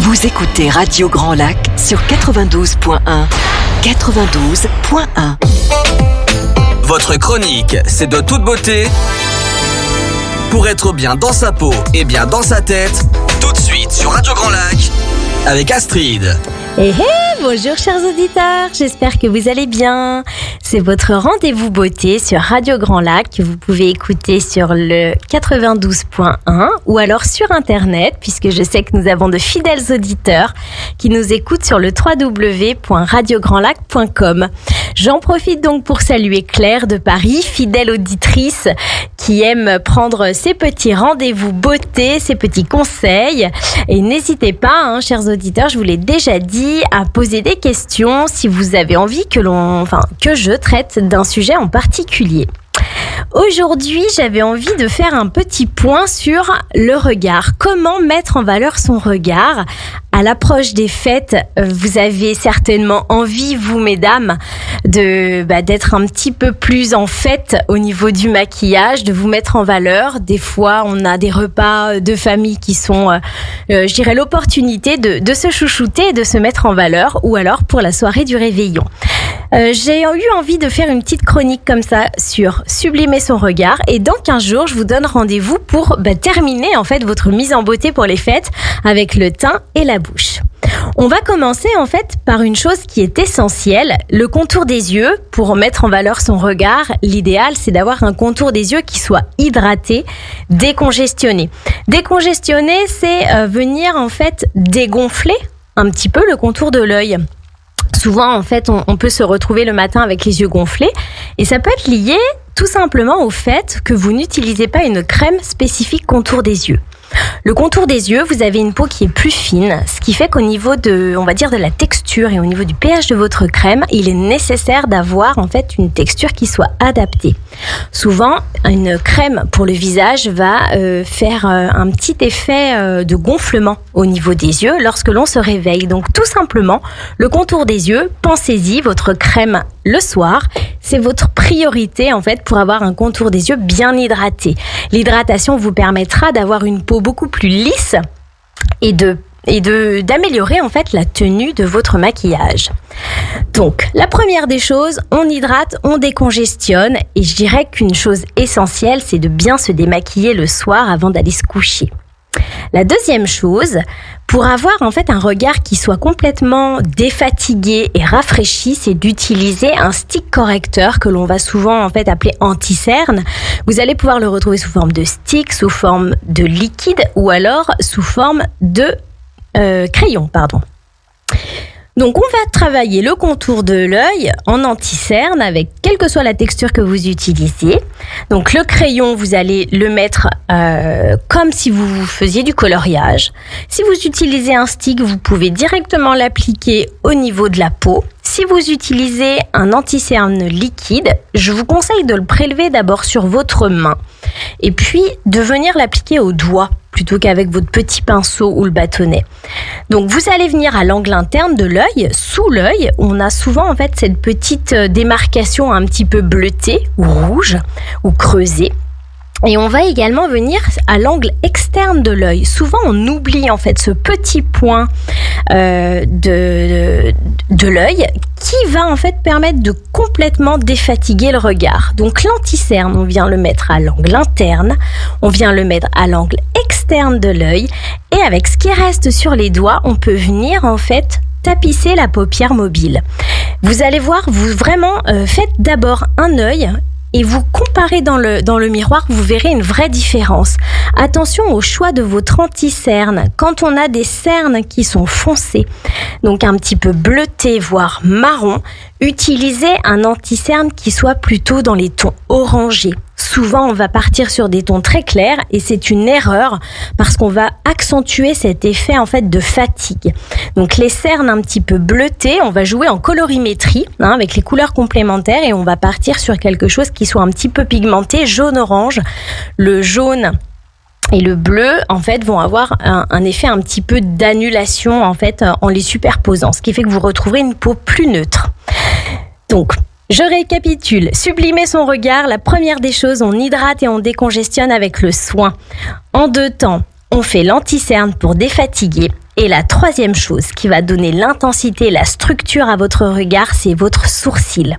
Vous écoutez Radio Grand Lac sur 92.1. 92.1. Votre chronique, c'est de toute beauté pour être bien dans sa peau et bien dans sa tête. Tout de suite sur Radio Grand Lac avec Astrid. Bonjour chers auditeurs, j'espère que vous allez bien. C'est votre rendez-vous beauté sur Radio Grand Lac que vous pouvez écouter sur le 92.1 ou alors sur internet, puisque je sais que nous avons de fidèles auditeurs qui nous écoutent sur le www.radiograndlac.com. J'en profite donc pour saluer Claire de Paris, fidèle auditrice qui aime prendre ses petits rendez-vous beauté, ses petits conseils. Et n'hésitez pas, chers auditeurs, je vous l'ai déjà dit, à poser des questions si vous avez envie que je traite d'un sujet en particulier. Aujourd'hui, j'avais envie de faire un petit point sur le regard. Comment mettre en valeur son regard ? À l'approche des fêtes, vous avez certainement envie, vous mesdames, d'être un petit peu plus en fête au niveau du maquillage, de vous mettre en valeur. Des fois, on a des repas de famille qui sont, l'opportunité de se chouchouter et de se mettre en valeur, ou alors pour la soirée du réveillon. J'ai eu envie de faire une petite chronique comme ça sur sublimer son regard, et dans 15 jours, je vous donne rendez-vous pour terminer en fait votre mise en beauté pour les fêtes avec le teint et la bouche. On va commencer en fait par une chose qui est essentielle, le contour des yeux. Pour mettre en valeur son regard, l'idéal c'est d'avoir un contour des yeux qui soit hydraté, décongestionné. Décongestionné, c'est venir en fait dégonfler un petit peu le contour de l'œil. Souvent, en fait, on peut se retrouver le matin avec les yeux gonflés et ça peut être lié tout simplement au fait que vous n'utilisez pas une crème spécifique contour des yeux. Le contour des yeux, vous avez une peau qui est plus fine, ce qui fait qu'au niveau de la texture et au niveau du pH de votre crème, il est nécessaire d'avoir en fait une texture qui soit adaptée. Souvent, une crème pour le visage va faire un petit effet de gonflement au niveau des yeux lorsque l'on se réveille. Donc tout simplement, le contour des yeux, pensez-y, votre crème le soir, c'est votre priorité en fait pour avoir un contour des yeux bien hydraté. L'hydratation vous permettra d'avoir une peau beaucoup plus lisse et d'améliorer en fait la tenue de votre maquillage. Donc, la première des choses, on hydrate, on décongestionne, et je dirais qu'une chose essentielle, c'est de bien se démaquiller le soir avant d'aller se coucher. La deuxième chose, pour avoir en fait un regard qui soit complètement défatigué et rafraîchi, c'est d'utiliser un stick correcteur que l'on va souvent en fait appeler anti-cerne. Vous allez pouvoir le retrouver sous forme de stick, sous forme de liquide ou alors sous forme de crayon, Donc on va travailler le contour de l'œil en anti-cerne avec quelle que soit la texture que vous utilisez. Donc le crayon, vous allez le mettre comme si vous faisiez du coloriage. Si vous utilisez un stick, vous pouvez directement l'appliquer au niveau de la peau. Si vous utilisez un anti-cerne liquide, je vous conseille de le prélever d'abord sur votre main et puis de venir l'appliquer au doigt plutôt qu'avec votre petit pinceau ou le bâtonnet. Donc vous allez venir à l'angle interne de l'œil, sous l'œil, on a souvent en fait cette petite démarcation un petit peu bleutée ou rouge ou creusée. Et on va également venir à l'angle externe de l'œil. Souvent, on oublie en fait ce petit point de l'œil qui va en fait permettre de complètement défatiguer le regard. Donc l'anti-cerne, on vient le mettre à l'angle interne, on vient le mettre à l'angle externe de l'œil, et avec ce qui reste sur les doigts, on peut venir en fait tapisser la paupière mobile. Vous allez voir, vous vraiment faites d'abord un œil et vous comparez dans le miroir, vous verrez une vraie différence. Attention au choix de votre anti-cerne. Quand on a des cernes qui sont foncées, donc un petit peu bleutées, voire marron, utilisez un anti-cerne qui soit plutôt dans les tons orangés. Souvent, on va partir sur des tons très clairs et c'est une erreur parce qu'on va accentuer cet effet en fait de fatigue. Donc les cernes un petit peu bleutées, on va jouer en colorimétrie avec les couleurs complémentaires et on va partir sur quelque chose qui soit un petit peu pigmenté, jaune-orange. Le jaune et le bleu en fait vont avoir un effet un petit peu d'annulation en fait en les superposant, ce qui fait que vous retrouverez une peau plus neutre. Donc je récapitule, sublimer son regard, la première des choses, on hydrate et on décongestionne avec le soin. En 2 temps, on fait l'anti-cerne pour défatiguer Et la troisième chose qui va donner l'intensité et la structure à votre regard, c'est votre sourcil.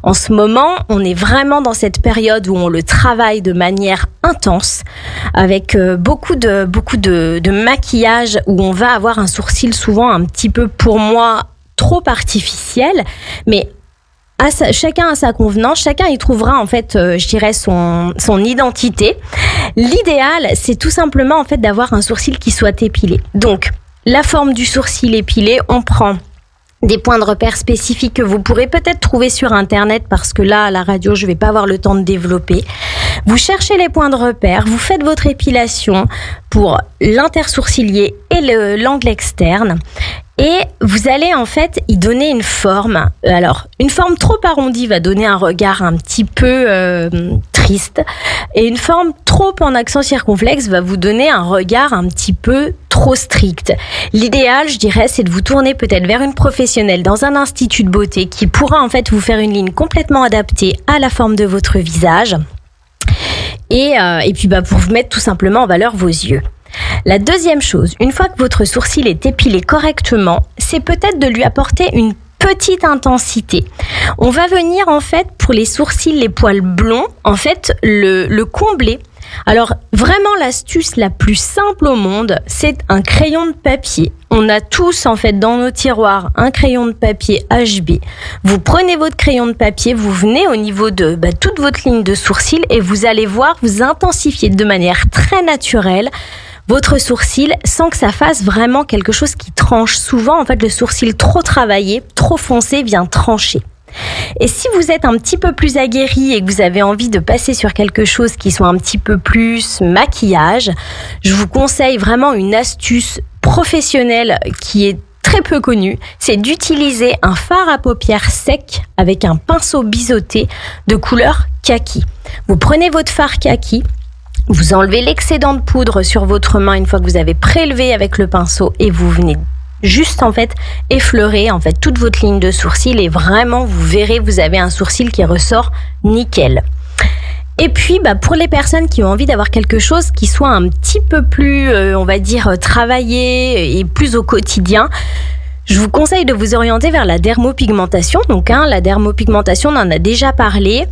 En ce moment, on est vraiment dans cette période où on le travaille de manière intense, avec beaucoup de maquillage, où on va avoir un sourcil souvent un petit peu, pour moi, trop artificiel, mais chacun a sa convenance, chacun y trouvera en fait, je dirais, son identité. L'idéal, c'est tout simplement en fait d'avoir un sourcil qui soit épilé. Donc, la forme du sourcil épilé, on prend des points de repère spécifiques que vous pourrez peut-être trouver sur Internet, parce que là, à la radio, je vais pas avoir le temps de développer. Vous cherchez les points de repère, vous faites votre épilation pour l'intersourcilier et l'angle externe. Et vous allez en fait y donner une forme. Alors, une forme trop arrondie va donner un regard un petit peu triste. Et une forme trop en accent circonflexe va vous donner un regard un petit peu trop strict. L'idéal, je dirais, c'est de vous tourner peut-être vers une professionnelle dans un institut de beauté qui pourra en fait vous faire une ligne complètement adaptée à la forme de votre visage. Et puis pour vous mettre tout simplement en valeur vos yeux. La deuxième chose, une fois que votre sourcil est épilé correctement, c'est peut-être de lui apporter une petite intensité. On va venir en fait pour les sourcils, les poils blonds, en fait le combler. Alors vraiment l'astuce la plus simple au monde, c'est un crayon de papier. On a tous en fait dans nos tiroirs un crayon de papier HB. Vous prenez votre crayon de papier, vous venez au niveau de toute votre ligne de sourcil et vous allez voir, vous intensifiez de manière très naturelle votre sourcil sans que ça fasse vraiment quelque chose qui tranche. Souvent, en fait, le sourcil trop travaillé, trop foncé vient trancher. Et si vous êtes un petit peu plus aguerri et que vous avez envie de passer sur quelque chose qui soit un petit peu plus maquillage, je vous conseille vraiment une astuce professionnelle qui est très peu connue, c'est d'utiliser un fard à paupières sec avec un pinceau biseauté de couleur kaki. Vous prenez votre fard kaki, vous enlevez l'excédent de poudre sur votre main une fois que vous avez prélevé avec le pinceau et vous venez juste en fait effleurer en fait toute votre ligne de sourcil et vraiment vous verrez, vous avez un sourcil qui ressort nickel. Et puis pour les personnes qui ont envie d'avoir quelque chose qui soit un petit peu plus on va dire travaillé et plus au quotidien, je vous conseille de vous orienter vers la dermopigmentation. Donc la dermopigmentation, on en a déjà parlé.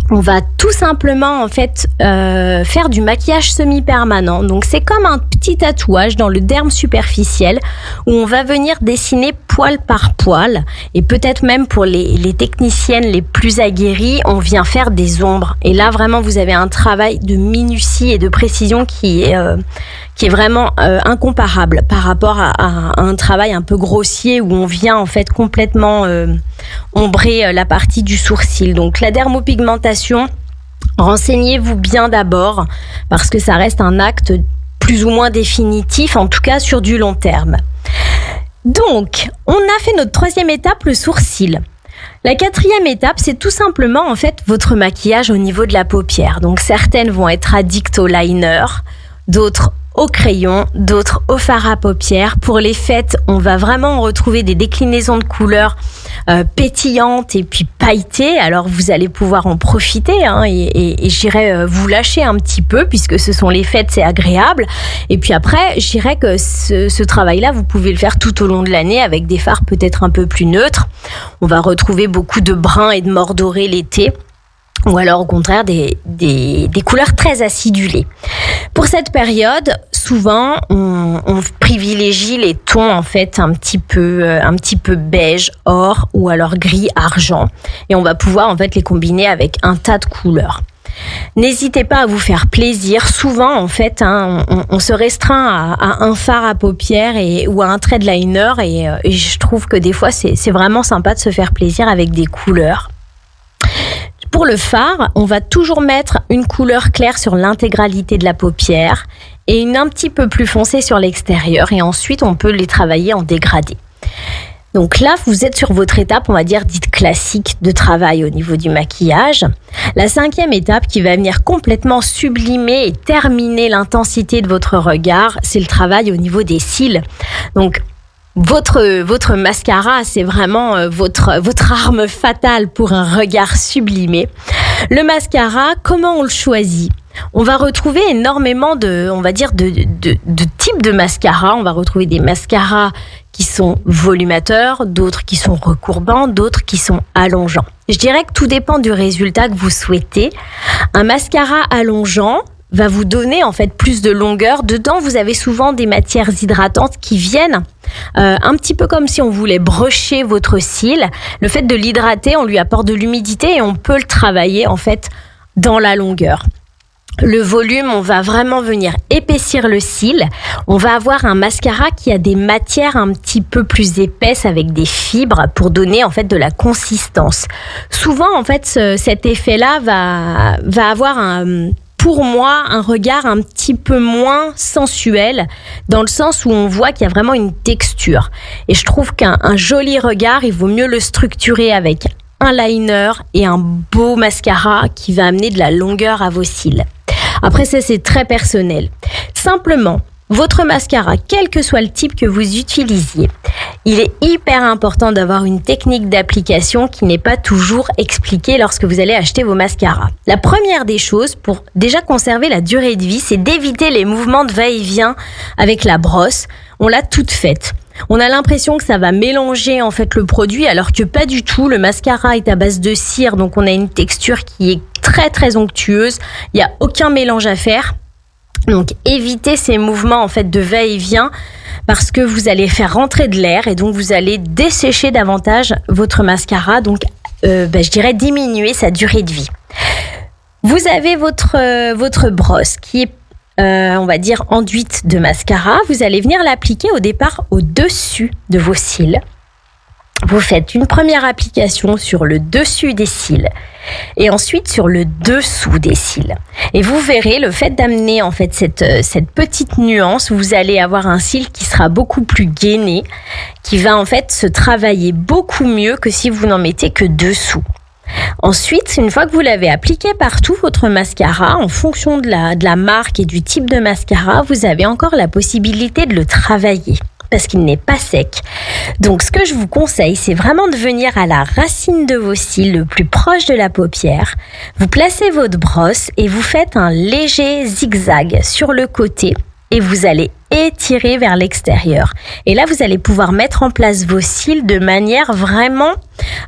On va tout simplement en fait faire du maquillage semi-permanent. Donc c'est comme un petit tatouage dans le derme superficiel où on va venir dessiner poil par poil et peut-être même pour les techniciennes les plus aguerries, on vient faire des ombres. Et là vraiment vous avez un travail de minutie et de précision qui est vraiment incomparable par rapport à un travail un peu grossier où on vient en fait complètement ombrer la partie du sourcil. Donc la dermopigmentation, renseignez-vous bien d'abord parce que ça reste un acte plus ou moins définitif, en tout cas sur du long terme. Donc, on a fait notre troisième étape, le sourcil. La quatrième étape, c'est tout simplement en fait votre maquillage au niveau de la paupière. Donc certaines vont être addictes au liner, d'autres au crayon, d'autres au fard à paupières. Pour les fêtes, on va vraiment retrouver des déclinaisons de couleurs pétillantes et puis pailletées. Alors vous allez pouvoir en profiter et j'irai vous lâcher un petit peu puisque ce sont les fêtes, c'est agréable. Et puis après, je dirais que ce travail-là, vous pouvez le faire tout au long de l'année avec des fards peut-être un peu plus neutres. On va retrouver beaucoup de bruns et de morts dorés l'été. Ou alors au contraire des couleurs très acidulées. Pour cette période, souvent on privilégie les tons en fait un petit peu beige, or ou alors gris, argent, et on va pouvoir en fait les combiner avec un tas de couleurs. N'hésitez pas à vous faire plaisir. Souvent en fait on se restreint à un fard à paupières ou à un trait de liner et je trouve que des fois c'est vraiment sympa de se faire plaisir avec des couleurs. Pour le fard, on va toujours mettre une couleur claire sur l'intégralité de la paupière et une un petit peu plus foncée sur l'extérieur et ensuite on peut les travailler en dégradé. Donc là, vous êtes sur votre étape, on va dire, dite classique de travail au niveau du maquillage. La cinquième étape qui va venir complètement sublimer et terminer l'intensité de votre regard, c'est le travail au niveau des cils. Donc, votre mascara, c'est vraiment votre arme fatale pour un regard sublimé. Le mascara, comment on le choisit ? On va retrouver énormément de types de mascaras. On va retrouver des mascaras qui sont volumateurs, d'autres qui sont recourbants, d'autres qui sont allongeants. Je dirais que tout dépend du résultat que vous souhaitez. Un mascara allongeant va vous donner en fait plus de longueur. Dedans, vous avez souvent des matières hydratantes qui viennent un petit peu comme si on voulait brusher votre cil. Le fait de l'hydrater, on lui apporte de l'humidité et on peut le travailler en fait dans la longueur. Le volume, on va vraiment venir épaissir le cil. On va avoir un mascara qui a des matières un petit peu plus épaisses avec des fibres pour donner en fait de la consistance. Souvent, en fait, cet effet-là va avoir pour moi, un regard un petit peu moins sensuel, dans le sens où on voit qu'il y a vraiment une texture. Et je trouve qu'un joli regard, il vaut mieux le structurer avec un liner et un beau mascara qui va amener de la longueur à vos cils. Après, ça, c'est très personnel. Simplement, votre mascara, quel que soit le type que vous utilisiez, il est hyper important d'avoir une technique d'application qui n'est pas toujours expliquée lorsque vous allez acheter vos mascaras. La première des choses, pour déjà conserver la durée de vie, c'est d'éviter les mouvements de va-et-vient avec la brosse. On l'a toute faite. On a l'impression que ça va mélanger en fait le produit, alors que pas du tout. Le mascara est à base de cire, donc on a une texture qui est très très onctueuse. Il n'y a aucun mélange à faire. Donc évitez ces mouvements en fait de va-et-vient parce que vous allez faire rentrer de l'air et donc vous allez dessécher davantage votre mascara, donc je dirais diminuer sa durée de vie. Vous avez votre brosse qui est on va dire enduite de mascara. Vous allez venir l'appliquer au départ au-dessus de vos cils. Vous faites une première application sur le dessus des cils et ensuite sur le dessous des cils. Et vous verrez, le fait d'amener en fait cette petite nuance, vous allez avoir un cil qui sera beaucoup plus gainé, qui va en fait se travailler beaucoup mieux que si vous n'en mettez que dessous. Ensuite, une fois que vous l'avez appliqué partout, votre mascara, en fonction de la marque et du type de mascara, vous avez encore la possibilité de le travailler parce qu'il n'est pas sec. Donc, ce que je vous conseille, c'est vraiment de venir à la racine de vos cils, le plus proche de la paupière. Vous placez votre brosse et vous faites un léger zigzag sur le côté et vous allez étirer vers l'extérieur. Et là, vous allez pouvoir mettre en place vos cils de manière vraiment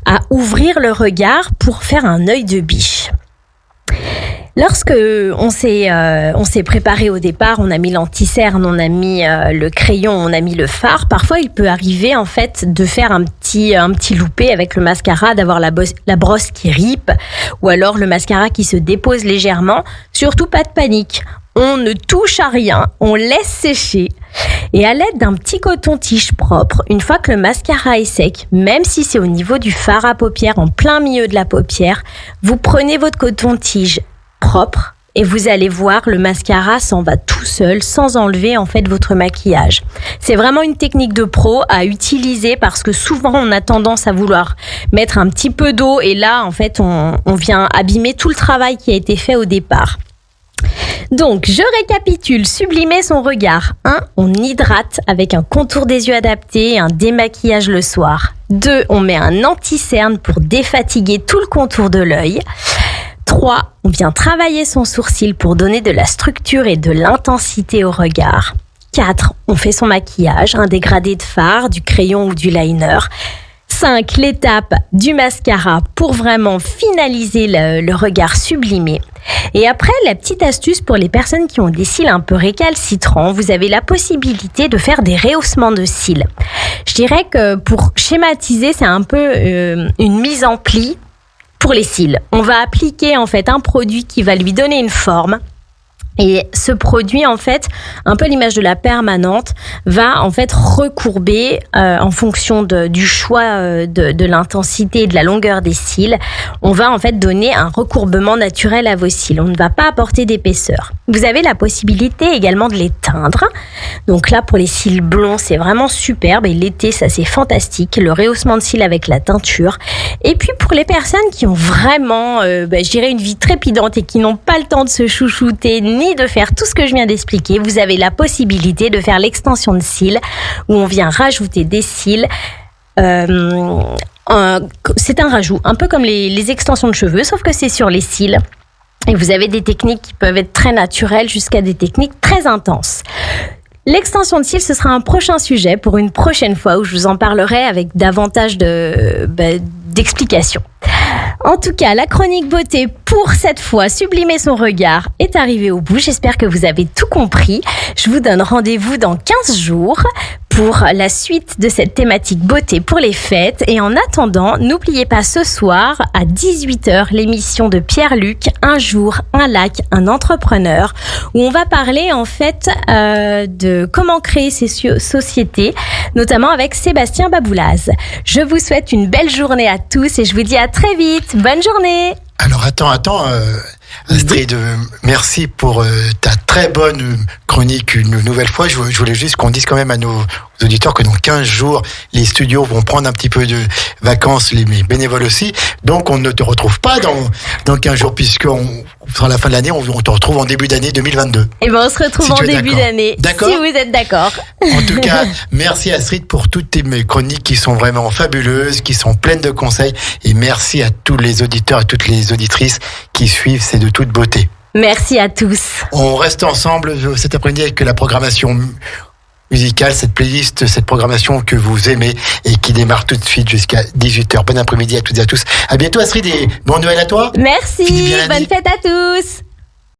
à ouvrir le regard pour faire un œil de biche. Lorsque on s'est préparé au départ, on a mis l'anti-cerne, on a mis le crayon, on a mis le fard. Parfois, il peut arriver en fait de faire un petit loupé avec le mascara, d'avoir la brosse qui ripe ou alors le mascara qui se dépose légèrement. Surtout pas de panique. On ne touche à rien, on laisse sécher et à l'aide d'un petit coton-tige propre, une fois que le mascara est sec, même si c'est au niveau du fard à paupières, en plein milieu de la paupière, vous prenez votre coton-tige propre et vous allez voir, le mascara s'en va tout seul sans enlever en fait votre maquillage. C'est vraiment une technique de pro à utiliser parce que souvent on a tendance à vouloir mettre un petit peu d'eau et là en fait on vient abîmer tout le travail qui a été fait au départ. Donc, je récapitule, sublimer son regard. 1. On hydrate avec un contour des yeux adapté et un démaquillage le soir. 2. On met un anti-cerne pour défatiguer tout le contour de l'œil. 3. On vient travailler son sourcil pour donner de la structure et de l'intensité au regard. 4. On fait son maquillage, un dégradé de fard, du crayon ou du liner. 5. L'étape du mascara pour vraiment finaliser le regard sublimé. Et après, la petite astuce pour les personnes qui ont des cils un peu récalcitrants, vous avez la possibilité de faire des rehaussements de cils. Je dirais que pour schématiser, c'est un peu une mise en pli pour les cils. On va appliquer en fait un produit qui va lui donner une forme. Et ce produit, en fait, un peu l'image de la permanente, va en fait recourber en fonction du choix de l'intensité et de la longueur des cils. On va en fait donner un recourbement naturel à vos cils. On ne va pas apporter d'épaisseur. Vous avez la possibilité également de les teindre. Donc là, pour les cils blonds, c'est vraiment superbe. Et l'été, ça c'est fantastique. Le rehaussement de cils avec la teinture. Et puis pour les personnes qui ont vraiment, je dirais, une vie trépidante et qui n'ont pas le temps de se chouchouter ni de faire tout ce que je viens d'expliquer, vous avez la possibilité de faire l'extension de cils où on vient rajouter des cils. C'est un rajout, un peu comme les extensions de cheveux, sauf que c'est sur les cils. Et vous avez des techniques qui peuvent être très naturelles jusqu'à des techniques très intenses. L'extension de cils, ce sera un prochain sujet pour une prochaine fois où je vous en parlerai avec davantage d'explications. En tout cas, la chronique beauté pour cette fois, sublimer son regard, est arrivée au bout. J'espère que vous avez tout compris. Je vous donne rendez-vous dans 15 jours pour la suite de cette thématique beauté pour les fêtes. Et en attendant, n'oubliez pas ce soir à 18h l'émission de Pierre-Luc, Un jour, un lac, un entrepreneur, où on va parler en fait de comment créer ces sociétés, notamment avec Sébastien Baboulaz. Je vous souhaite une belle journée à tous et je vous dis à très vite. Bonne journée. Alors attends, Astrid, merci pour ta très bonne chronique une nouvelle fois. Je voulais juste qu'on dise quand même à nos auditeurs que dans 15 jours, les studios vont prendre un petit peu de vacances, les bénévoles aussi. Donc on ne te retrouve pas dans 15 jours puisqu'on sera à la fin de l'année, on te retrouve en début d'année 2022. Et ben on se retrouve en début d'année. D'accord. Si vous êtes d'accord. En tout cas, merci Astrid pour toutes tes chroniques qui sont vraiment fabuleuses, qui sont pleines de conseils. Et merci à tous les auditeurs et toutes les auditrices qui suivent C'est de toute beauté. Merci à tous. On reste ensemble cet après-midi avec la programmation musicale, cette playlist, cette programmation que vous aimez et qui démarre tout de suite jusqu'à 18h. Bon après-midi à toutes et à tous. À bientôt Astrid et bon Noël à toi. Merci, bonne fête à tous.